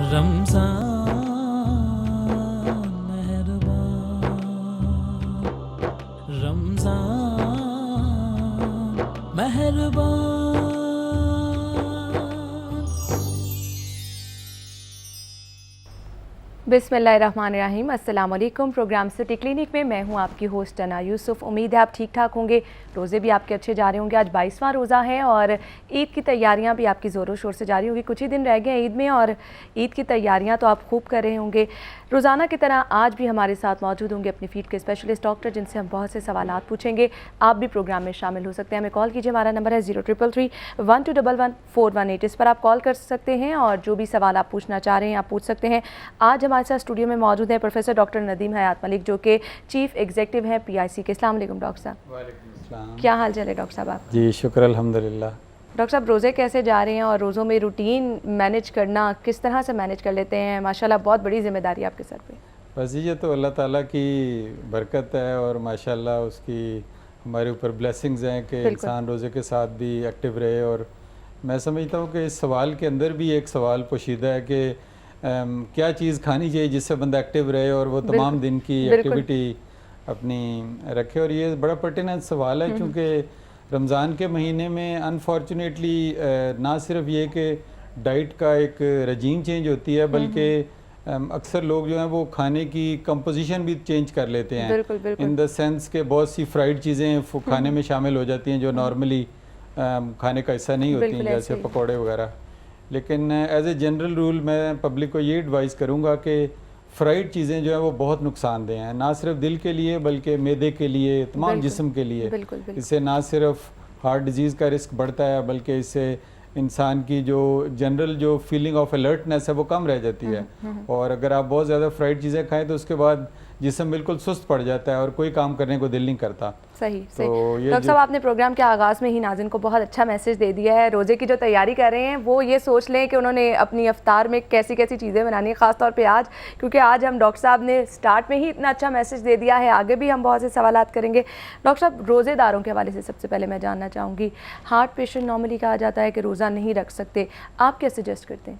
रमज़ान मेहरबान, रमज़ान मेहरबान। बिस्मिल्लाहिर्रहमानिर्रहीम। अस्सलाम वालेकुम। प्रोग्राम सिटी क्लिनिक में मैं हूं आपकी होस्ट अना यूसुफ। उम्मीद है आप ठीक ठाक होंगे, रोज़े भी आपके अच्छे जा रहे होंगे। आज 22वां रोज़ा है और ईद की तैयारियां भी आपकी ज़ोरों शोर से जारी होंगी। कुछ ही दिन रह गए हैं ईद में और ईद की तैयारियां तो आप खूब कर रहे होंगे। रोज़ाना की तरह आज भी हमारे साथ मौजूद होंगे अपनी फील्ड के स्पेशलिस्ट डॉक्टर, जिनसे हम बहुत से सवालात पूछेंगे। आप भी प्रोग्राम में शामिल हो सकते हैं, हमें कॉल कीजिए। हमारा नंबर है 033312111418। इस पर आप कॉल कर सकते हैं और जो भी सवाल आप पूछना चाह रहे हैं आप पूछ सकते हैं। आज हमारे साथ स्टूडियो में मौजूद है प्रोफेसर डॉक्टर नदीम हयात मलिक, जो कि चीफ एग्जीक्यूटिव हैं PIC के। अस्सलाम वालेकुम डॉक्टर साहब। वालेकुम अस्सलाम। क्या हाल चाल है डॉक्टर साहब आप? जी शुक्र अल्हम्दुलिल्लाह। डॉक्टर साहब, रोज़े कैसे जा रहे हैं और रोज़ों में रूटीन मैनेज करना किस तरह से मैनेज कर लेते हैं? माशाल्लाह बहुत बड़ी जिम्मेदारी आपके सर पे। बस ये तो अल्लाह ताला की बरकत है और माशाल्लाह उसकी हमारे ऊपर ब्लेसिंग्स हैं कि इंसान रोज़े के साथ भी एक्टिव रहे। और मैं समझता हूँ कि इस सवाल के अंदर भी एक सवाल पोशीदा है कि क्या चीज़ खानी चाहिए जिससे बंदा एक्टिव रहे और वो तमाम दिन की एक्टिविटी अपनी रखे। और ये बड़ा पर्टिनेंट सवाल है क्योंकि रमज़ान के महीने में अनफॉर्चुनेटली ना सिर्फ ये कि डाइट का एक रजीम चेंज होती है, बल्कि अक्सर लोग जो हैं वो खाने की कंपोजिशन भी चेंज कर लेते हैं। इन द सेंस के बहुत सी फ्राइड चीज़ें खाने में शामिल हो जाती हैं जो नॉर्मली खाने का हिस्सा नहीं होती हैं, जैसे पकौड़े वगैरह। लेकिन एज ए जनरल रूल मैं पब्लिक को ये एडवाइस करूँगा कि फ्राइड चीज़ें जो है वो बहुत नुकसानदेह हैं, ना सिर्फ दिल के लिए बल्कि मैदे के लिए, तमाम जिस्म के लिए। इससे ना सिर्फ हार्ट डिजीज़ का रिस्क बढ़ता है बल्कि इससे इंसान की जो जनरल जो फीलिंग ऑफ अलर्टनेस है वो कम रह जाती है। और अगर आप बहुत ज़्यादा फ्राइड चीज़ें खाएं तो उसके बाद जिस्म बिल्कुल सुस्त पड़ जाता है और कोई काम करने को दिल नहीं करता। सही सही। डॉक्टर साहब, आपने प्रोग्राम के आगाज़ में ही नाज़रीन को बहुत अच्छा मैसेज दे दिया है। रोज़े की जो तैयारी कर रहे हैं वो ये सोच लें कि उन्होंने अपनी अफ्तार में कैसी कैसी चीज़ें बनानी है, ख़ासतौर पे आज, क्योंकि आज हम डॉक्टर साहब ने स्टार्ट में ही इतना अच्छा मैसेज दे दिया है। आगे भी हम बहुत से सवालात करेंगे। डॉक्टर साहब, रोज़ेदारों के हवाले से सबसे पहले मैं जानना चाहूँगी, हार्ट पेशेंट नॉर्मली कहा जाता है कि रोज़ा नहीं रख सकते, आप क्या सजेस्ट करते हैं?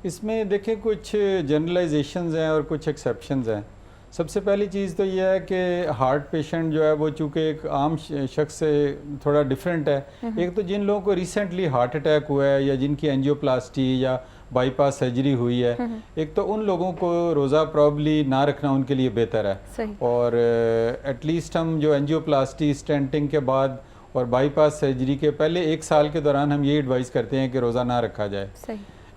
इसमें देखें कुछ जनरलाइजेशंस हैं और कुछ एक्सेप्शंस हैं। सबसे पहली चीज़ तो यह है कि हार्ट पेशेंट जो है वो चूँकि एक आम शख्स से थोड़ा डिफरेंट है। एक तो जिन लोगों को रिसेंटली हार्ट अटैक हुआ है या जिनकी एंजियोप्लास्टी या बाईपास सर्जरी हुई है, एक तो उन लोगों को रोज़ा प्रॉब्ली ना रखना उनके लिए बेहतर है। और एटलीस्ट हम जो एंजियोप्लास्टी, स्टेंटिंग के बाद और बाईपास सर्जरी के पहले 1 साल के दौरान हम ये एडवाइस करते हैं कि रोज़ा ना रखा जाए।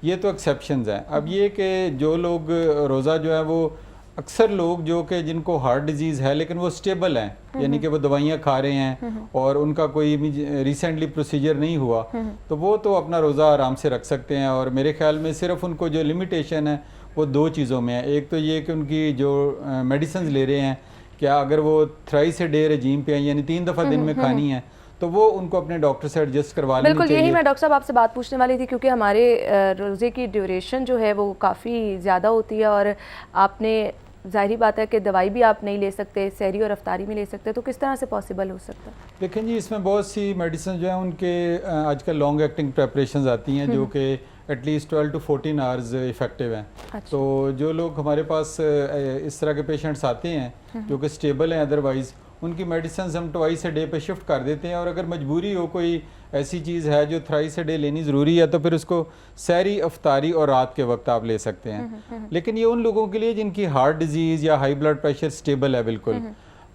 ये तो एक्सेप्शंस हैं। अब ये कि जो लोग रोज़ा जो है वो अक्सर लोग जो कि जिनको हार्ट डिजीज़ है लेकिन वो स्टेबल हैं, यानी कि वो दवाइयाँ खा रहे हैं और उनका कोई रिसेंटली प्रोसीजर नहीं हुआ, तो वो तो अपना रोज़ा आराम से रख सकते हैं। और मेरे ख्याल में सिर्फ उनको जो लिमिटेशन है वो 2 चीज़ों में है। एक तो ये कि उनकी जो मेडिसिन ले रहे हैं, क्या अगर वो थ्राइस ए डे रजीम पे हैं यानी 3 दफ़ा दिन में खानी है, तो वो उनको अपने डॉक्टर से एडजस्ट करवा लेनी चाहिए। बिल्कुल, यही मैं डॉक्टर साहब आपसे बात पूछने वाली थी, क्योंकि हमारे रोज़े की ड्यूरेशन जो है वो काफ़ी ज़्यादा होती है और आपने ज़ाहिर बात है कि दवाई भी आप नहीं ले सकते, सहरी और अफ्तारी में ले सकते, तो किस तरह से पॉसिबल हो सकता है? देखें जी, इसमें बहुत सी मेडिसिन जो है उनके आजकल लॉन्ग एक्टिंग प्रेपरेशंस आती हैं जो कि एटलीस्ट 12 to 14 आवर्स इफेक्टिव हैं। तो जो लोग हमारे पास इस तरह के पेशेंट्स आते हैं जो कि स्टेबल हैं, अदरवाइज़ उनकी मेडिसिन हम ट्वाइस ए डे पे शिफ्ट कर देते हैं। और अगर मजबूरी हो, कोई ऐसी चीज़ है जो थ्राइस ए डे लेनी ज़रूरी है, तो फिर उसको सहरी, अफ्तारी और रात के वक्त आप ले सकते हैं। लेकिन ये उन लोगों के लिए जिनकी हार्ट डिजीज़ या हाई ब्लड प्रेशर स्टेबल है बिल्कुल।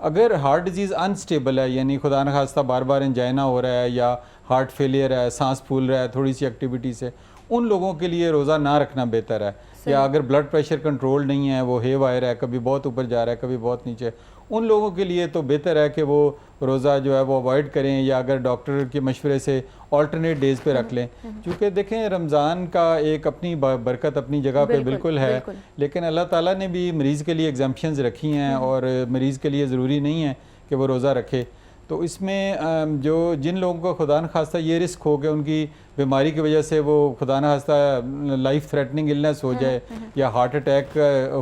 अगर हार्ट डिजीज़ अनस्टेबल है, यानी खुदा न खास्ता बार बार एंजाइना हो रहा है या हार्ट फेलियर है, सांस फूल रहा है थोड़ी सी एक्टिविटी से, उन लोगों के लिए रोज़ा ना रखना बेहतर है। या अगर ब्लड प्रेशर कंट्रोल नहीं है, वो हे वायर है, कभी बहुत ऊपर जा रहा है कभी बहुत नीचे, उन लोगों के लिए तो बेहतर है कि वो रोज़ा जो है वो अवॉइड करें या अगर डॉक्टर के मशवरे से ऑल्टरनेट डेज़ पे रख लें। क्योंकि देखें, रमज़ान का एक अपनी बरकत अपनी जगह पे बिल्कुल है, लेकिन अल्लाह ताला ने भी मरीज़ के लिए एग्जाम्पशंस रखी हैं और मरीज़ के लिए ज़रूरी नहीं है कि वो रोज़ा रखे। तो इसमें जो जिन लोगों को खुदा न खास्ता ये रिस्क हो कि उनकी बीमारी की वजह से वो खुदा न खास्ता लाइफ थ्रेटनिंग इलनेस हो जाए या हार्ट अटैक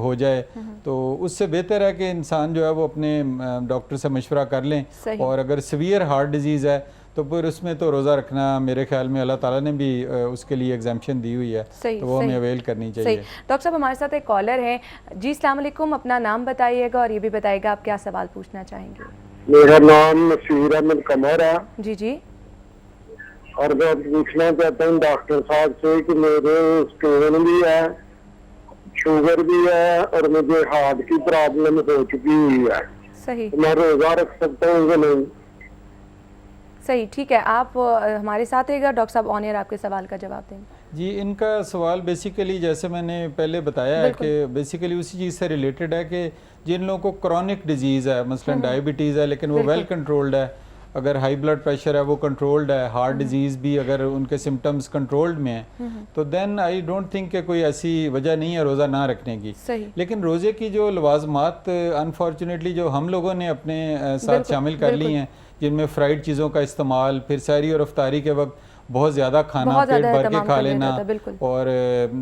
हो जाए, तो उससे बेहतर है कि इंसान जो है वो अपने डॉक्टर से मशवरा कर लें। और अगर सीवियर हार्ट डिजीज़ है तो फिर उसमें तो रोज़ा रखना मेरे ख्याल में अल्लाह ताला ने भी उसके लिए एग्जाम्पशन दी हुई है, तो वो हमें अवेल करनी चाहिए। डॉक्टर साहब हमारे साथ एक कॉलर हैं जी, अस्सलाम वालेकुम, अपना नाम बताइएगा और ये भी बताइएगा आप क्या सवाल पूछना चाहेंगे। मेरा नाम नसीर अहमद कमर है जी जी। और मैं पूछना चाहता हूँ डॉक्टर साहब से कि मेरे स्टोन भी है, शुगर भी है और मुझे हार्ट की प्रॉब्लम हो चुकी हुई है। सही, तो मैं रोजा रख सकता हूँ कि नहीं? सही, ठीक है, आप हमारे साथ रहेगा, डॉक्टर साहब ऑन एयर आपके सवाल का जवाब देंगे। जी, इनका सवाल बेसिकली जैसे मैंने पहले बताया है कि बेसिकली उसी चीज़ से रिलेटेड है कि जिन लोगों को क्रॉनिक डिजीज़ है, मसलन डायबिटीज़ है लेकिन वो वेल कंट्रोल्ड है, अगर हाई ब्लड प्रेशर है वो कंट्रोल्ड है, हार्ट डिजीज़ भी अगर उनके सिम्टम्स कंट्रोल्ड में है, तो देन आई डोंट थिंक कि कोई ऐसी वजह नहीं है रोज़ा ना रखने की। लेकिन रोज़े की जो लवाजमात अनफॉर्चुनेटली जो हम लोगों ने अपने साथ शामिल कर ली हैं, जिनमें फ्राइड चीज़ों का इस्तेमाल, फिर सहरी और अफ्तारी के वक्त बहुत ज़्यादा खाना, पेट भर के खा लेना और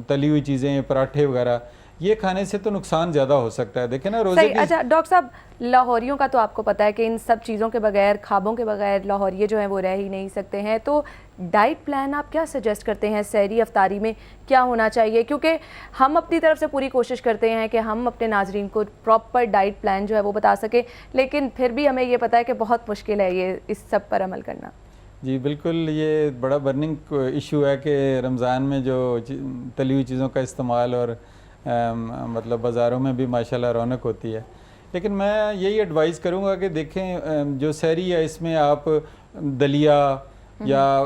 तली हुई चीज़ें, पराठे वगैरह, ये खाने से तो नुकसान ज़्यादा हो सकता है। देखें ना रोज़े की। अच्छा डॉक्टर साहब, लाहौरियों का तो आपको पता है कि इन सब चीज़ों के बगैर, ख्वाबों के बगैर लाहौरिये जो हैं वो रह ही नहीं सकते हैं, तो डाइट प्लान आप क्या सजेस्ट करते हैं सहरी अफ्तारी में क्या होना चाहिए? क्योंकि हम अपनी तरफ से पूरी कोशिश करते हैं कि हम अपने नाजरीन को प्रॉपर डाइट प्लान जो है वो बता सकें, लेकिन फिर भी हमें ये पता है कि बहुत मुश्किल है ये इस सब पर अमल करना। जी बिल्कुल, ये बड़ा बर्निंग इशू है कि रमज़ान में जो तली हुई चीज़ों का इस्तेमाल और मतलब बाज़ारों में भी माशाल्लाह रौनक होती है, लेकिन मैं यही एडवाइस करूँगा कि देखें जो सहरी है इसमें आप दलिया या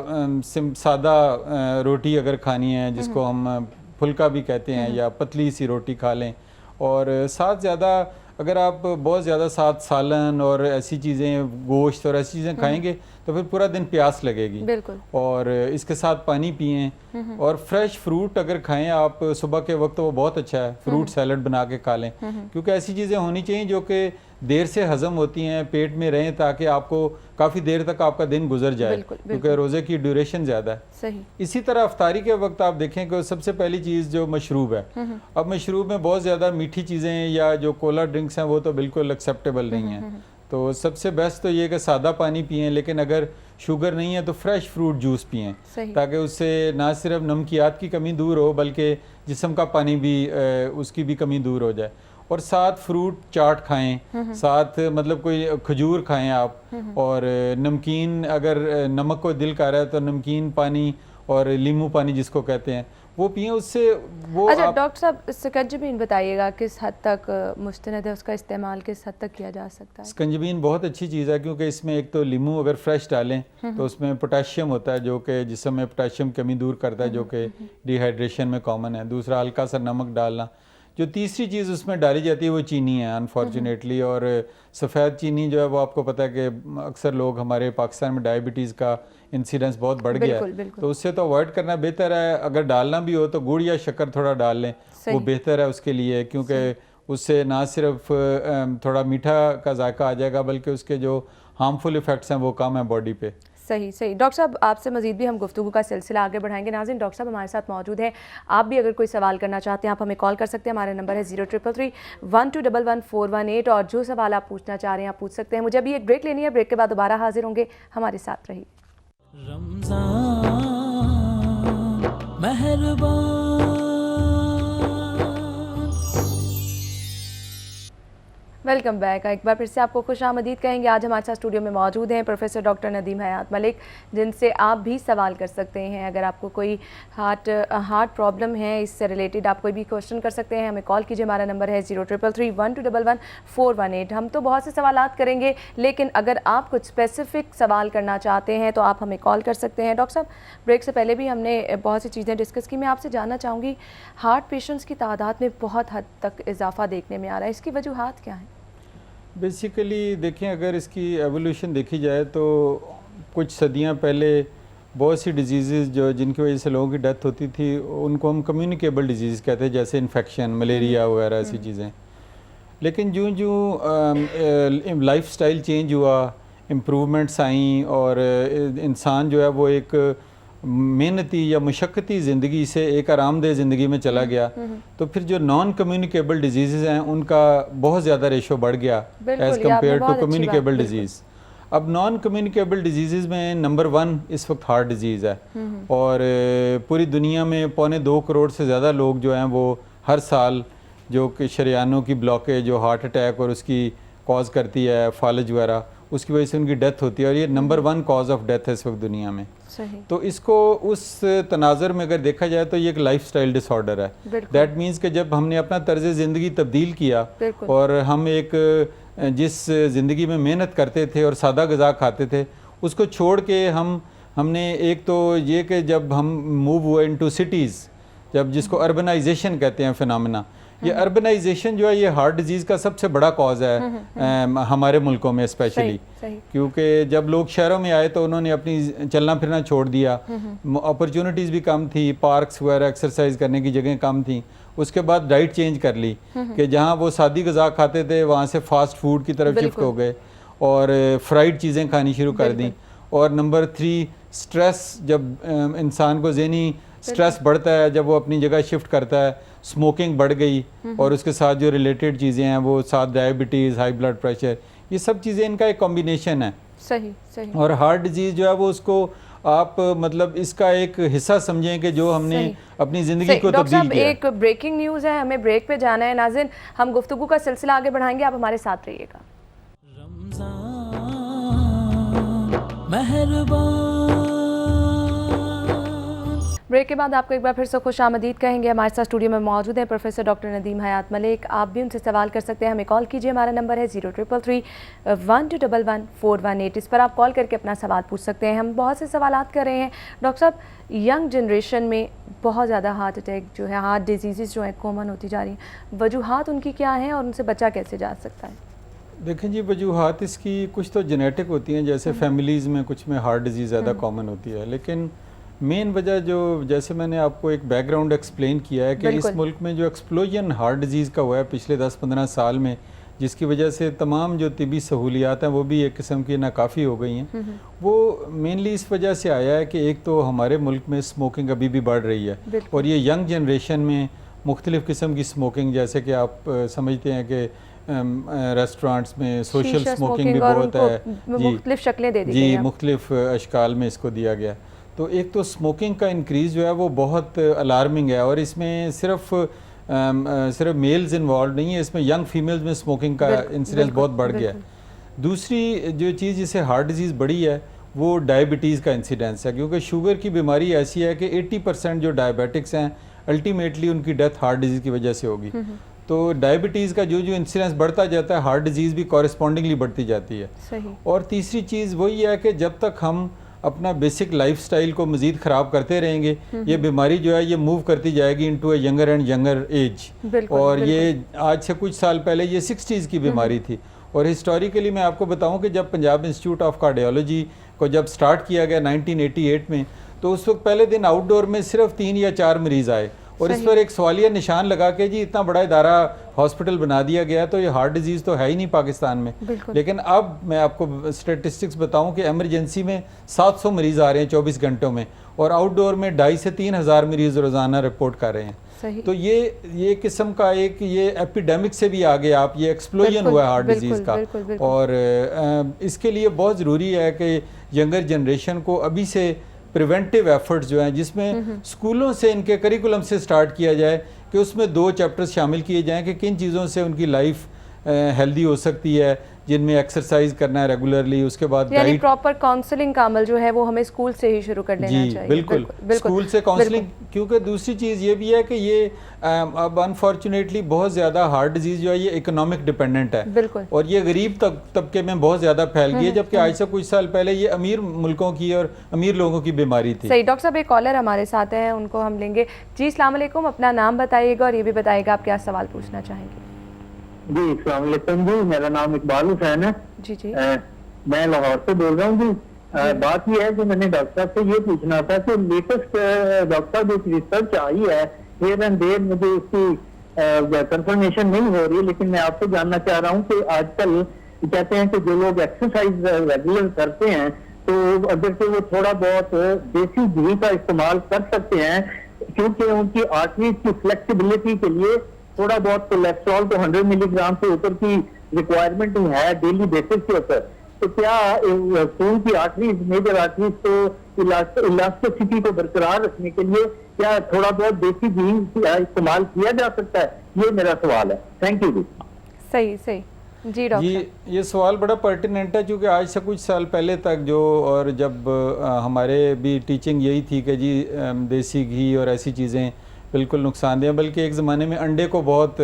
सादा रोटी अगर खानी है, जिसको हम फुल्का भी कहते हैं, या पतली सी रोटी खा लें, और साथ ज़्यादा अगर आप बहुत ज़्यादा साथ सालन और ऐसी चीज़ें, गोश्त और ऐसी चीज़ें खाएंगे तो फिर पूरा दिन प्यास लगेगी। बिल्कुल। और इसके साथ पानी पिएं और फ्रेश फ्रूट अगर खाएं आप सुबह के वक्त तो वो बहुत अच्छा है, फ्रूट सैलड बना के खा लें, क्योंकि ऐसी चीज़ें होनी चाहिए जो कि देर से हजम होती हैं, पेट में रहें, ताकि आपको काफ़ी देर तक आपका दिन गुजर जाए, क्योंकि रोज़े की ड्यूरेशन ज़्यादा है। सही। इसी तरह अफ्तारी के वक्त आप देखें कि सबसे पहली चीज़ जो मशरूब है, अब मशरूब में बहुत ज़्यादा मीठी चीज़ें या जो कोला ड्रिंक्स हैं वो तो बिल्कुल एक्सेप्टेबल नहीं है, तो सबसे बेस्ट तो ये कि सादा पानी पिएं, लेकिन अगर शुगर नहीं है तो फ्रेश फ्रूट जूस पिएं, ताकि उससे ना सिर्फ नमकियात की कमी दूर हो बल्कि जिस्म का पानी भी उसकी भी कमी दूर हो जाए। और साथ फ्रूट चाट खाएं, साथ मतलब कोई खजूर खाएं आप, और नमकीन अगर नमक को दिल कर रहा है तो नमकीन पानी और नींबू पानी जिसको कहते हैं वो पिए, उससे वो। अच्छा डॉक्टर साहब, स्कंजबीन बताइएगा किस हद तक मुस्तनद है, उसका इस्तेमाल किस हद तक किया जा सकता है? स्कंजबीन बहुत अच्छी चीज़ है, क्योंकि इसमें एक तो नींबू अगर फ्रेश डालें तो उसमें पोटेशियम होता है जो कि जिस्म में पोटेशियम कमी दूर करता है, जो कि डिहाइड्रेशन में कॉमन है। दूसरा हल्का सा नमक डालना। जो तीसरी चीज़ उसमें डाली जाती है वो चीनी है अनफॉर्चुनेटली, और सफ़ेद चीनी जो है वो आपको पता है कि अक्सर लोग हमारे पाकिस्तान में डायबिटीज़ का इंसिडेंस बहुत बढ़ गया है, तो उससे तो अवॉइड करना बेहतर है। अगर डालना भी हो तो गुड़ या शक्कर थोड़ा डाल लें, वो बेहतर है उसके लिए, क्योंकि उससे ना सिर्फ थोड़ा मीठा का जायका आ जाएगा बल्कि उसके जो हार्मफुल इफ़ेक्ट्स हैं वो कम है बॉडी पे। सही सही। डॉक्टर साहब, आपसे मजीद भी हम गुफ्तगू का सिलसिला आगे बढ़ाएंगे। नाज़रीन, डॉक्टर साहब हमारे साथ मौजूद हैं, आप भी अगर कोई सवाल करना चाहते हैं आप हमें कॉल कर सकते हैं। हमारा नंबर है 033312111418, और जो सवाल आप पूछना चाह रहे हैं आप पूछ सकते हैं। मुझे अभी एक ब्रेक लेनी है, ब्रेक के बाद दोबारा हाजिर होंगे, हमारे साथ रहिए। रमज़ान मेहरबान। Welcome back. एक बार फिर से आपको खुशामदीद कहेंगे। आज हमारे साथ स्टूडियो में मौजूद हैं प्रोफेसर डॉक्टर नदीम हयात मलिक, जिनसे आप भी सवाल कर सकते हैं। अगर आपको कोई हार्ट प्रॉब्लम है, इससे रिलेटेड आप कोई भी क्वेश्चन कर सकते हैं, हमें कॉल कीजिए। हमारा नंबर है 033312111418। हम तो बहुत से सवालात करेंगे, लेकिन अगर आप कुछ स्पेसिफिक सवाल करना चाहते हैं तो आप हमें कॉल कर सकते हैं। डॉक्टर साहब, ब्रेक से पहले भी हमने बहुत सी चीज़ें डिस्कस की। मैं आपसे जानना चाहूँगी, हार्ट पेशेंट्स की तादाद में बहुत हद तक इजाफा देखने में आ रहा है, इसकी वजूहात क्या हैं? बेसिकली देखें, अगर इसकी एवोल्यूशन देखी जाए तो कुछ सदियां पहले बहुत सी डिजीज़ जो जिनकी वजह से लोगों की डेथ होती थी उनको हम कम्युनिकेबल डिजीज़ कहते हैं, जैसे इन्फेक्शन, मलेरिया वगैरह ऐसी चीज़ें। लेकिन जो लाइफस्टाइल चेंज हुआ, इम्प्रूवमेंट्स आई और इंसान जो है वो एक मेहनती या मुशक्क़ती ज़िंदगी से एक आरामदेह ज़िंदगी में चला गया, तो फिर जो नॉन कम्युनिकेबल डिजीज़ हैं उनका बहुत ज़्यादा रेशो बढ़ गया as compare to communicable disease. अब नॉन कम्युनिकेबल डिजीज़ में नंबर 1 इस वक्त हार्ट डिजीज़ है, और पूरी दुनिया में 2.25 करोड़ से ज़्यादा लोग जो हैं वो हर साल जो कि शरियानों की ब्लॉकेज जो हार्ट अटैक और उसकी कॉज करती है फालज वगैरह, उसकी वजह से उनकी डेथ होती है, और ये नंबर 1 कॉज ऑफ डेथ है इस वक्त दुनिया में। सही। तो इसको उस तनाज़ुर में अगर देखा जाए तो ये एक लाइफ स्टाइल डिसऑर्डर है। दैट मीन्स कि जब हमने अपना तर्ज ज़िंदगी तब्दील किया और हम एक जिस ज़िंदगी में मेहनत करते थे और सादा ग़िज़ा खाते थे उसको छोड़ के हमने एक तो ये कि जब हम मूव हुए इनटू सिटीज़, जब जिसको अर्बनाइजेशन कहते हैं फिनोमेना, ये अर्बनाइजेशन जो है ये हार्ट डिजीज़ का सबसे बड़ा कॉज है हमारे मुल्कों में स्पेशली, क्योंकि जब लोग शहरों में आए तो उन्होंने अपनी चलना फिरना छोड़ दिया, अपॉर्चुनिटीज़ भी कम थी, पार्क्स वगैरह एक्सरसाइज करने की जगह कम थी। उसके बाद डाइट चेंज कर ली कि जहाँ वो सादी ग़िज़ा खाते थे वहाँ से फास्ट फूड की तरफ शिफ्ट हो गए और फ्राइड चीज़ें खानी शुरू कर दी। और नंबर 3 स्ट्रेस, जब इंसान को ज़हनी स्ट्रेस बढ़ता है जब वो अपनी जगह शिफ्ट करता है, स्मोकिंग बढ़ गई और उसके साथ जो रिलेटेड चीज़ें हैं वो साथ डायबिटीज़, हाई ब्लड प्रेशर, ये सब चीज़ें इनका एक कॉम्बिनेशन है। सही। और हार्ट डिजीज़ जो है वो उसको आप मतलब इसका एक हिस्सा समझें कि जो हमने अपनी ज़िंदगी को तब्दील किया। एक ब्रेकिंग न्यूज़ है, हमें ब्रेक पे जाना है। नाज़रीन, हम गुफ्तगू का सिलसिला आगे बढ़ाएंगे, आप हमारे साथ रहिएगा। ब्रेक के बाद आपको एक बार फिर से खुश आमदीद कहेंगे। हमारे साथ स्टूडियो में मौजूद हैं प्रोफेसर डॉक्टर नदीम हयात मलिक। आप भी उनसे सवाल कर सकते हैं, हमें कॉल कीजिए। हमारा नंबर है 0333-1211-418। इस पर आप कॉल करके अपना सवाल पूछ सकते हैं। हम बहुत से सवाल कर रहे हैं डॉक्टर साहब, यंग जनरेशन में बहुत ज़्यादा हार्ट अटैक जो है, हार्ट डिजीज़ जो है कॉमन होती जा रही हैं, वजूहात उनकी क्या हैं और उनसे बचा कैसे जा सकता है? देखें जी, वजूहात इसकी कुछ तो जेनेटिक होती हैं, जैसे फैमिलीज़ में कुछ में हार्ट डिजीज़ ज़्यादा कॉमन होती है, लेकिन मेन वजह जो जैसे मैंने आपको एक बैकग्राउंड एक्सप्लेन किया है कि इस मुल्क में जो एक्सप्लोजन हार्ट डिजीज़ का हुआ है पिछले 10-15 साल में, जिसकी वजह से तमाम जो तिबी सहूलियात हैं वो भी एक किस्म की नाकाफ़ी हो गई हैं, वो मेनली इस वजह से आया है कि एक तो हमारे मुल्क में स्मोकिंग अभी भी बढ़ रही है, और ये यंग जनरेशन में मुख्तलिफ़ किस्म की स्मोकिंग, जैसे कि आप समझते हैं कि रेस्टोरेंट्स में सोशल स्मोकिंग भी बहुत है मुख्तलिफ शक्लें दे दी जी, मुख्तलिफ अशकाल में इसको दिया गया। तो एक तो स्मोकिंग का इंक्रीज़ जो है वो बहुत अलार्मिंग है, और इसमें सिर्फ मेल्स इन्वॉल्व नहीं है, इसमें यंग फीमेल्स में स्मोकिंग का इंसिडेंस बहुत बढ़ गया है। दूसरी जो चीज़ जिससे हार्ट डिजीज़ बढ़ी है वो डायबिटीज़ का इंसिडेंस है, क्योंकि शुगर की बीमारी ऐसी है कि 80% जो डायबिटिक्स हैं अल्टीमेटली उनकी डेथ हार्ट डिजीज़ की वजह से होगी। तो डायबिटीज़ का जो इंसिडेंस बढ़ता जाता है, हार्ट डिजीज़ भी कॉरेस्पॉन्डिंगली बढ़ती जाती है। सही। और तीसरी चीज़ वही है कि जब तक हम अपना बेसिक लाइफस्टाइल को मज़ीद ख़राब करते रहेंगे, ये बीमारी जो है ये मूव करती जाएगी into a younger and younger age. और ये आज से कुछ साल पहले ये 60s की बीमारी थी, और हिस्टोरिकली मैं आपको बताऊं कि जब पंजाब इंस्टीट्यूट ऑफ कार्डियोलॉजी को जब स्टार्ट किया गया 1988 में, तो उस वक्त पहले दिन आउटडोर में सिर्फ 3 या 4 मरीज़ आए, और इस पर एक सवालिया निशान लगा के जी इतना बड़ा इदारा हॉस्पिटल बना दिया गया, तो ये हार्ट डिजीज़ तो है ही नहीं पाकिस्तान में। लेकिन अब मैं आपको स्टेटिस्टिक्स बताऊं कि एमरजेंसी में 700 मरीज़ आ रहे हैं 24 घंटों में, और आउटडोर में 2,500 से 3,000 मरीज़ रोज़ाना रिपोर्ट कर रहे हैं। तो ये किस्म का एक ये एपिडेमिक से भी आगे आप ये एक्सप्लोजन हुआ है हार्ट डिजीज़ का, और इसके लिए बहुत ज़रूरी है कि यंगर जनरेशन को अभी से प्रिवेंटिव एफर्ट्स जो हैं, जिसमें स्कूलों से इनके करिकुलम से स्टार्ट किया जाए कि उसमें 2 चैप्टर्स शामिल किए जाएं कि किन चीज़ों से उनकी लाइफ हेल्दी हो सकती है, जिनमें एक्सरसाइज करना है रेगुलरली, उसके बाद यानी प्रॉपर काउंसलिंग का अमल जो है वो हमें स्कूल से ही शुरू कर लेना चाहिए। बिल्कुल, स्कूल से काउंसलिंग, क्योंकि दूसरी चीज़ ये भी है कि ये अब अनफॉर्चुनेटली बहुत ज़्यादा हार्ट डिजीज़ जो है ये इकोनॉमिक डिपेंडेंट है, और ये गरीब तबके में बहुत ज़्यादा फैल गई है, जबकि आज से कुछ साल पहले ये अमीर मुल्कों की और अमीर लोगों की बीमारी थी। सही। डॉक्टर साहब, एक कॉलर हमारे साथ हैं, उनको हम लेंगे। जी, अस्सलाम वालेकुम, अपना नाम बताइएगा और ये भी बताइएगा आप क्या सवाल पूछना चाहेंगे। जी, अस्सलाम वालेकुम जी, मेरा नाम इकबाल हुसैन है जी। मैं लाहौर से बोल रहा हूँ जी। बात ये है कि मैंने डॉक्टर साहब से ये पूछना था कि लेटेस्ट डॉक्टर साहब एक रिसर्च आई है, हियर एंड देयर मुझे उसकी कंफर्मेशन नहीं हो रही, लेकिन मैं आपसे जानना चाह रहा हूँ कि आजकल कहते हैं कि जो लोग एक्सरसाइज रेगुलर करते हैं तो अगर से वो थोड़ा बहुत देसी घी का इस्तेमाल कर सकते हैं, क्योंकि उनकी आर्टरीज की फ्लेक्सिबिलिटी के लिए थोड़ा बहुत कोलेस्ट्रॉल तो 100 मिलीग्राम से ऊपर की रिक्वायरमेंट है डेली बेसिस के ऊपर, तो क्या खून की आर्टरीज, मेजर आर्टरीज को इलास्टिसिटी को बरकरार रखने के लिए क्या थोड़ा बहुत देसी घी इस्तेमाल किया जा सकता है? ये मेरा सवाल है। थैंक यू जी। सही सही जी डॉक्टर। जी, ये सवाल बड़ा पर्टिनेंट है, क्योंकि आज से कुछ साल पहले तक जो, और जब हमारे भी टीचिंग यही थी कि जी देसी घी और ऐसी चीज़ें बिल्कुल नुकसानदेह, बल्कि एक ज़माने में अंडे को बहुत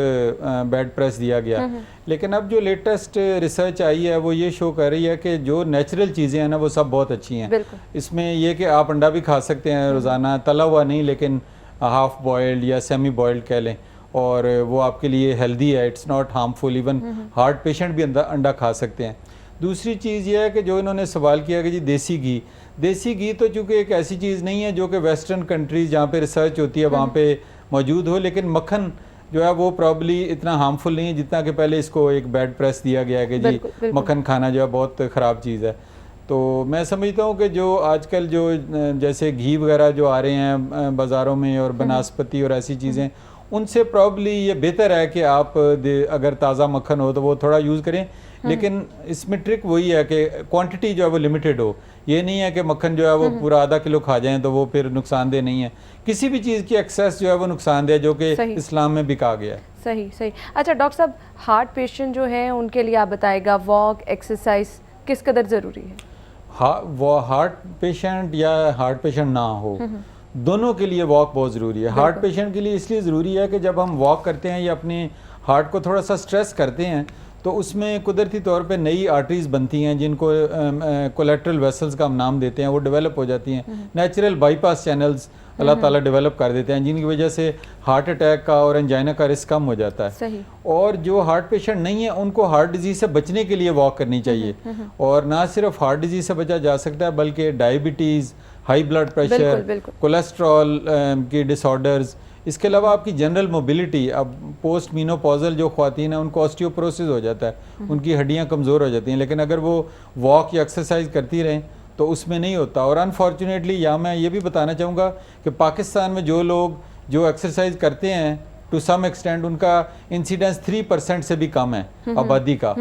बैड प्रेस दिया गया। लेकिन अब जो लेटेस्ट रिसर्च आई है वो ये शो कर रही है कि जो नेचुरल चीज़ें हैं ना वो सब बहुत अच्छी हैं। इसमें ये कि आप अंडा भी खा सकते हैं रोज़ाना, तला हुआ नहीं लेकिन हाफ बॉयल्ड या सेमी बॉयल्ड कह लें, और वो आपके लिए हेल्दी है, it's not harmful. Even heart patient भी अंडा खा सकते हैं। दूसरी चीज़ ये है कि जो इन्होंने सवाल किया कि जी देसी घी तो चूँकि एक ऐसी चीज़ नहीं है जो कि वेस्टर्न कंट्रीज़ जहाँ पे रिसर्च होती है वहाँ पे मौजूद हो, लेकिन मक्खन जो है वो प्रॉब्ली इतना हार्मफुल नहीं है जितना कि पहले इसको एक बैड प्रेस दिया गया है कि जी मक्खन खाना जो है बहुत ख़राब चीज़ है। तो मैं समझता हूँ कि जो आजकल जो जैसे घी वगैरह जो आ रहे हैं बाज़ारों में और बनास्पति और ऐसी चीज़ें, उनसे प्रॉब्ली ये बेहतर है कि आप अगर ताज़ा मक्खन हो तो वो थोड़ा यूज़ करें। लेकिन इसमें ट्रिक वही है कि क्वांटिटी जो है वो लिमिटेड हो। ये नहीं है कि मक्खन जो है वो पूरा आधा किलो खा जाएं तो वो फिर नुकसानदेह नहीं है। किसी भी चीज़ की एक्सेस जो है वो नुकसानदेह, जो कि इस्लाम में भी कहा गया है। सही सही। अच्छा डॉक्टर साहब, हार्ट पेशेंट जो है उनके लिए आप बताएगा वॉक एक्सरसाइज किस कदर ज़रूरी है? वो हार्ट पेशेंट या हार्ट पेशेंट ना हो, दोनों के लिए वॉक बहुत ज़रूरी है। हार्ट पेशेंट के लिए इसलिए ज़रूरी है कि जब हम वॉक करते हैं या अपने हार्ट को थोड़ा सा स्ट्रेस करते हैं तो उसमें कुदरती तौर पे नई आर्टरीज बनती हैं जिनको कोलेट्रल वेसल्स का हम नाम देते हैं, वो डेवलप हो जाती हैं। नेचुरल बाईपास चैनल्स अल्लाह ताला डेवलप कर देते हैं जिनकी वजह से हार्ट अटैक का और एंजाइना का रिस्क कम हो जाता है। सही। और जो हार्ट पेशेंट नहीं है उनको हार्ट डिजीज़ से बचने के लिए वॉक करनी चाहिए। और ना सिर्फ हार्ट डिजीज़ से बचा जा सकता है बल्कि diabetes, high blood pressure, cholesterol की डिसऑर्डर्स, इसके अलावा आपकी जनरल मोबिलिटी। अब पोस्ट मीनोपॉजल जो ख्वातीन हैं उनको ऑस्टियोपोरोसिस हो जाता है, उनकी हड्डियां कमज़ोर हो जाती हैं, लेकिन अगर वो वॉक या एक्सरसाइज करती रहें तो उसमें नहीं होता। और अनफॉर्चुनेटली यहाँ मैं ये भी बताना चाहूँगा कि पाकिस्तान में जो लोग जो एक्सरसाइज करते हैं टू सम एक्सटेंट उनका इंसिडेंस 3% से भी कम है आबादी का,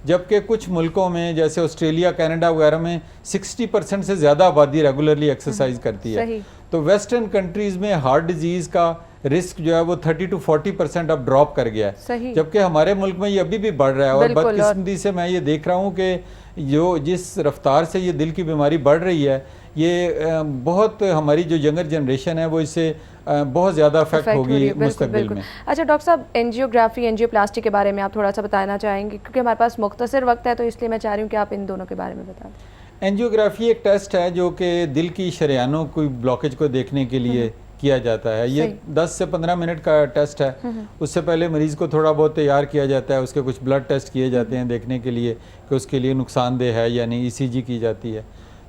जबकि कुछ मुल्कों में जैसे ऑस्ट्रेलिया, कनाडा वगैरह में 60% से ज़्यादा आबादी रेगुलरली एक्सरसाइज करती है। तो वेस्टर्न कंट्रीज़ में हार्ट डिजीज़ का रिस्क जो है वो 30 to 40% अब ड्रॉप कर गया है, जबकि हमारे मुल्क में ये अभी भी बढ़ रहा है। और बदकिस्मती से मैं ये देख रहा हूँ कि जो जिस रफ्तार से ये दिल की बीमारी बढ़ रही है, ये बहुत हमारी जो यंगर जनरेशन है वो इससे बहुत ज़्यादा अफेक्ट होगी मुस्तकबिल में। अच्छा डॉक्टर साहब, एंजियोग्राफी, एंजियोप्लास्टी के बारे में आप थोड़ा सा बताना चाहेंगे, क्योंकि हमारे पास मुख्तसर वक्त है तो इसलिए मैं चाह रही हूँ कि आप इन दोनों के बारे में बता दें। एंजियोग्राफी एक टेस्ट है जो कि दिल की शरेयानों की ब्लॉकेज को देखने के लिए किया जाता है। ये 10 से 15 मिनट का टेस्ट है। उससे पहले मरीज़ को थोड़ा बहुत तैयार किया जाता है, उसके कुछ ब्लड टेस्ट किए जाते हैं देखने के लिए कि उसके लिए नुकसानदेह है या नहीं, ECG की जाती है।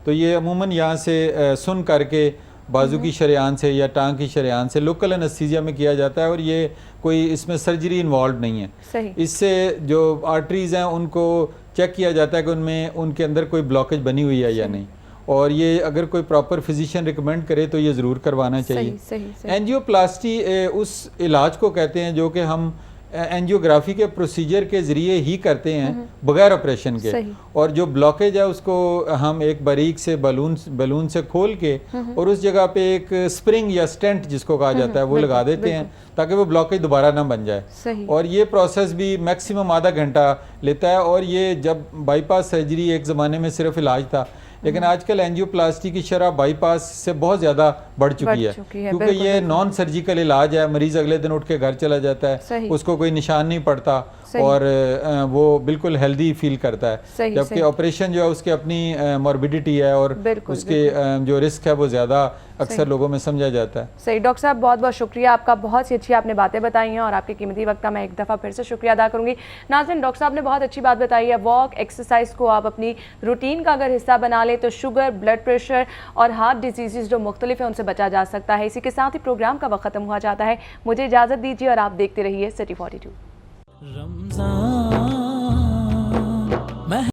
तो ये अमूमन यहाँ से सुन करके बाजू की शरेयान से या टांग की शरेयान से लोकल एनेस्थीसिया में किया जाता है, और ये कोई इसमें सर्जरी इन्वॉल्व नहीं है। इससे जो आर्टरीज़ हैं उनको चेक किया जाता है कि उनमें उनके अंदर कोई ब्लॉकेज बनी हुई है या नहीं, और ये अगर कोई प्रॉपर फिजिशियन रिकमेंड करे तो ये ज़रूर करवाना चाहिए। एंजियोप्लास्टी उस इलाज को कहते हैं जो कि हम एंजियोग्राफी के प्रोसीजर के ज़रिए ही करते हैं बगैर ऑपरेशन के, और जो ब्लॉकेज है उसको हम एक बारीक से बलून से खोल के और उस जगह पे एक स्प्रिंग या स्टेंट जिसको कहा जाता है वो लगा देते हैं ताकि वो ब्लॉकेज दोबारा ना बन जाए। और ये प्रोसेस भी मैक्सिमम आधा घंटा लेता है। और ये जब बाईपास सर्जरी एक ज़माने में सिर्फ इलाज था, लेकिन आजकल एंजियोप्लास्टी की शरह बाईपास से बहुत ज़्यादा बढ़ चुकी है, क्योंकि ये नॉन सर्जिकल इलाज है। मरीज़ अगले दिन उठ के घर चला जाता है, उसको कोई निशान नहीं पड़ता और वो बिल्कुल हेल्दी फील करता है, जबकि ऑपरेशन जो है उसकी अपनी मॉर्बिडिटी है और उसके जो रिस्क है वो ज़्यादा अक्सर लोगों में समझा जाता है। सही। डॉक्टर साहब बहुत बहुत शुक्रिया आपका, बहुत सी अच्छी आपने बातें बताई हैं और आपके कीमती वक्त का मैं एक दफ़ा फिर से शुक्रिया अदा करूँगी। नाज़रीन, डॉक्टर साहब ने बहुत अच्छी बात बताई है, वॉक एक्सरसाइज को आप अपनी रूटीन का अगर हिस्सा बना ले तो शुगर, ब्लड प्रेशर और हार्ट डिजीज़ जो मुख्तलिफ है उनसे बचा जा सकता है। इसी के साथ ही प्रोग्राम का वक्त खत्म हुआ जाता है। मुझे इजाज़त दीजिए और आप देखते रहिए सिटी 42। रमज़ान।